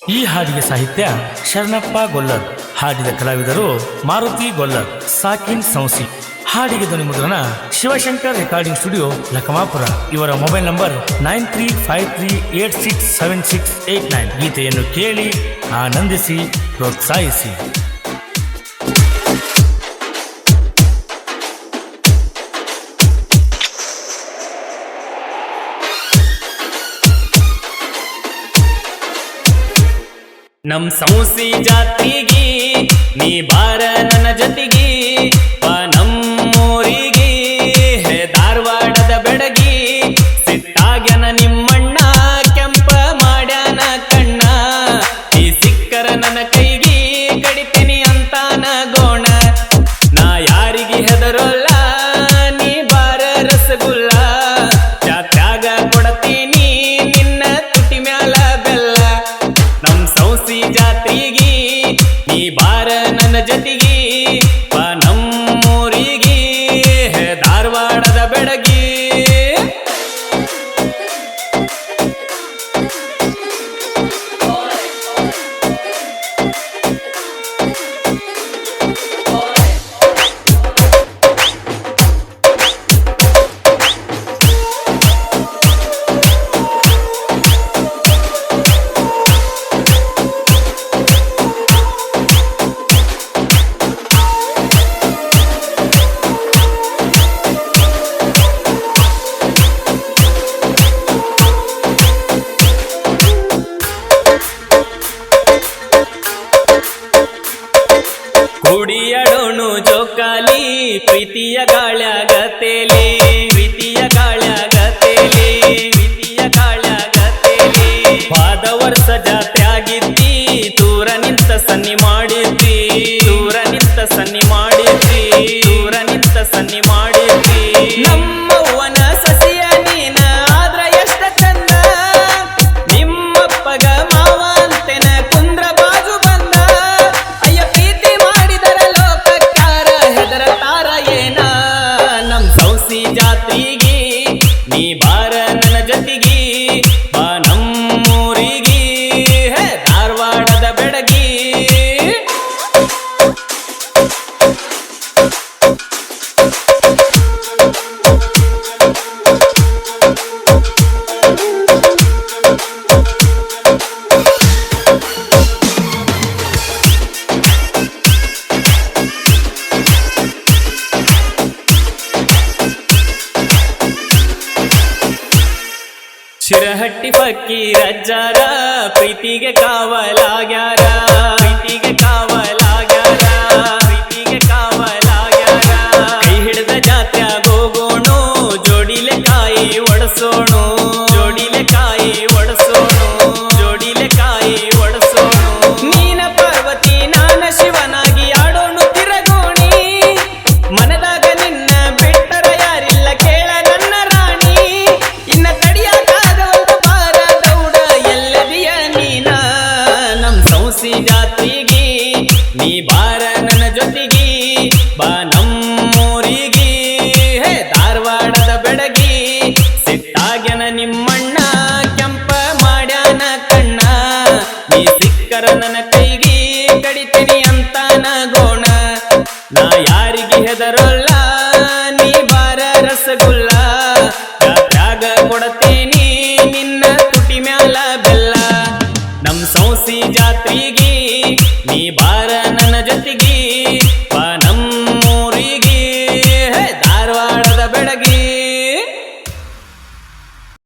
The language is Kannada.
ಈ ಹಾಡಿಗೆ ಸಾಹಿತ್ಯ ಶರಣಪ್ಪ ಗೊಲ್ಲರ್, ಹಾಡಿದ ಕಲಾವಿದರು ಮಾರುತಿ ಗೊಲ್ಲರ್, ಸಾಕಿನ್ ಸೌಸಿ. ಹಾಡಿಗೆ ಧ್ವನಿ ಮುದ್ರಣ ಶಿವಶಂಕರ್ ರೆಕಾರ್ಡಿಂಗ್ ಸ್ಟುಡಿಯೋ ಲಕಮಾಪುರ. ಇವರ ಮೊಬೈಲ್ ನಂಬರ್ 9353867689. ಗೀತೆಯನ್ನು ಕೇಳಿ ಆನಂದಿಸಿ ಪ್ರೋತ್ಸಾಹಿಸಿ. ನಮ್ ಸೌಸಿ ಜಾತ್ರೆಗೆ ನೀ ಬಾರ ನನ್ನ ಜೊತೆಗೆ, ನಮ್ಮೂರಿಗೆ ಧಾರವಾಡದ ಬೆಡಗಿ. ಸಿಟ್ಟಾಗ್ಯನ ನಿಮ್ಮಣ್ಣ ಕೆಂಪ ಮಾಡ್ಯಾನ ಕಣ್ಣ, ಈ ಸಿಕ್ಕರ ನನ್ನ ಕೈಗೆ ಕಡಿತೀನಿ ಅಂತಾನ ಗೋಣ. ನಾ ಯಾರಿಗೆ ಹೆದರೋಲ್ಲ, ನೀ ಬಾರ ರಸಗುಲ್ಲ. ಜಾತ್ಯಾಗ ಕೊಡತೀನಿ ನಿನ್ನ ತುಟಿ ಮ್ಯಾಲ ಬೆಲ್ಲ. ನಮ್ ಸೌಸಿ ಜಾತ್ರೆಗೆ ನೀ ಬಾರ ನನ್ನ ಜೊತೆಗೆ, ನಮ್ಮೂರಿಗೆ ಧಾರವಾಡದ ಬೆಡಗಿ. ಕುಡಿಯಡೋಣು ಜೋಕಾಲಿ ಪ್ರೀತಿಯ ಗಾಳ್ಯಾಗ ತೇಲಿ, ಪ್ರೀತಿಯ ಗಾಳ್ಯಾಗ ತೇಲಿ, ಪ್ರೀತಿಯ ಗಾಳ್ಯಾಗ ತೇಲಿ. ಪಾದ ವರ್ಷ ಜಾತ್ರೆ ಆಗಿದ್ದಿ, ದೂರ ನಿಂತ ಸನ್ನಿ ಮಾಡಿದ್ವಿ, ದೂರ ನಿಂತ ಸನ್ನಿ ಮಾಡಿದ್ವಿ, ದೂರ ನಿಂತ ಸನ್ನಿ ಮಾಡಿದ್ವಿ. ನಮ್ಮವ್ವನ ಸಸಿಯ ನೀನ ಆದ್ರ ಎಷ್ಟ ಚಂದ, ನಿಮ್ಮಪ್ಪಗ ಮಾವ ಅಂತೆನ ಕುಂದ್ರ ಬಾಜು ಬಂದ. ಅಯ್ಯ ಪ್ರೀತಿ ಮಾಡಿದರ ಲೋಕಕ್ಕಾರ ಹೆದರತಾರ ಏನ. ನಮ್ ಸೌಸಿ ಜಾತ್ರೆಗೆ ನೀ ಬಾರ ನನ್ನ ಜೊತೆಗೆ, ನಮ್ಮೂರಿಗೆ ಧಾರವಾಡದ ಬೆಡಗಿ. ಶಿರಹಟ್ಟಿ ಫಕೀರಜ್ಜಾರ ಪ್ರೀತಿಗೆ ಕಾವಲಾಗ್ಯಾರ, ಪ್ರೀತಿಗೆ ಕಾವಲಾಗ್ಯಾರ, ಪ್ರೀತಿಗೆ ಕಾವಲಾಗ್ಯಾರ. ಕೈ ಹಿಡಿದ ಜಾತ್ಯಾಗ ಹೋಗೋಣು, ಜೋಡಿಲೆ ಕಾಯಿ ಒಡಸೋಣು, ಜೋಡಿಲೆ ಕಾಯಿ ಒಡಸೋಣು, ಜೋಡಿಲೆ ಕಾಯಿ ಒಡಸೋಣು. ನೀನ ಪಾರ್ವತಿ ನಾನ ಶಿವನಾಗಿ ಆಡೋಣು ತಿರಗೋಣಿ, ಮನದಾಗ ನಿನ್ನ ಬಿಟ್ಟರ ಯಾರಿಲ್ಲ ಕೇಳ ನನ್ನ ರಾಣಿ. ಇನ್ನ ತಡಿಯಾಕಾಗವಲ್ದು ಬಾರ ದೌಡ ಎಲ್ಲದಿಯ ನೀನ. ನಮ್ ಸೌಸಿ ಜಾತ್ರೆಗೆ ನೀ ಬಾರ ನನ್ನ ಜೊತೆಗೆ, ನಮ್ಮೂರಿಗೆ ಧಾರವಾಡದ ಬೆಡಗಿ. ಸಿಟ್ಟಾಗ್ಯನ ನಿಮ್ಮಣ್ಣ ಕೆಂಪ ಮಾಡ್ಯಾನ ಕಣ್ಣ, ನೀ ಸಿಕ್ಕರ ನನ್ನ ಕೈಗೆ ಕಡಿತೀನಿ ಅಂತಾನ ಗೋಣ. ನಾ ಯಾರಿಗೆ ಹೆದರೋಲ್ಲ, ನೀ ಬಾರ ರಸಗುಲ್ಲ. ಜಾತ್ಯಾಗ ಕೊಡತೀನಿ ನಿನ್ನ ತುಟಿ ಮ್ಯಾಲ ಬೆಲ್ಲ. ನಮ್ ಸೌಸಿ ಜಾತ್ರೆಗೆ ನೀ ಬಾರ ನನ್ನ ಜೊತೆಗೆ,